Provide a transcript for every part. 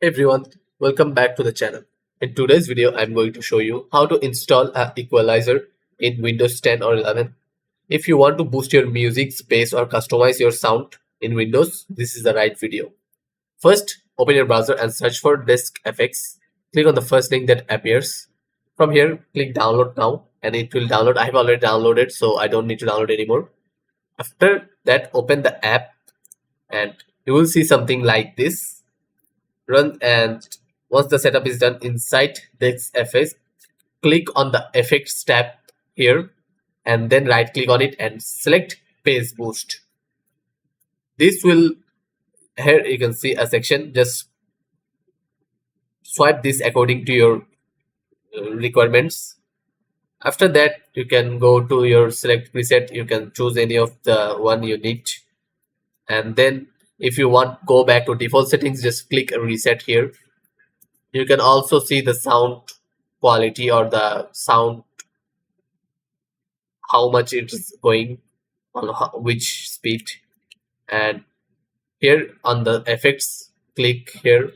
Hey everyone, welcome back to the channel. In today's video, I'm going to show you how to install an equalizer in Windows 10 or 11. If you want to boost your music space or customize your sound in Windows, this is the right video. First, open your browser and search for Disk FX. Click on the first link that appears. From here, click download now and it will download. I have already downloaded, so I don't need to download anymore. After that, open the app and you will see something like this. Run, and once the setup is done inside this FX, click on the effects tab here and then right click on it and select page boost. This will, here you can see a section, just swipe this according to your requirements. After that, you can go to your select preset, you can choose any of the one you need, and then if you want go back to default settings, just click reset here. You can also see the sound quality or the sound, how much it is going on, which speed. And here on the effects, click here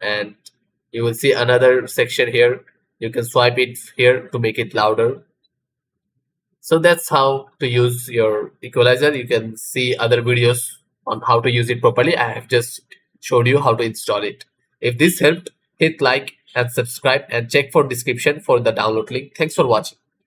and you will see another section here. You can swipe it here to make it louder. So that's how to use your equalizer. You can see other videos on how to use it properly. I have just showed you how to install it. If this helped, hit like and subscribe and check for description for the download link. Thanks for watching.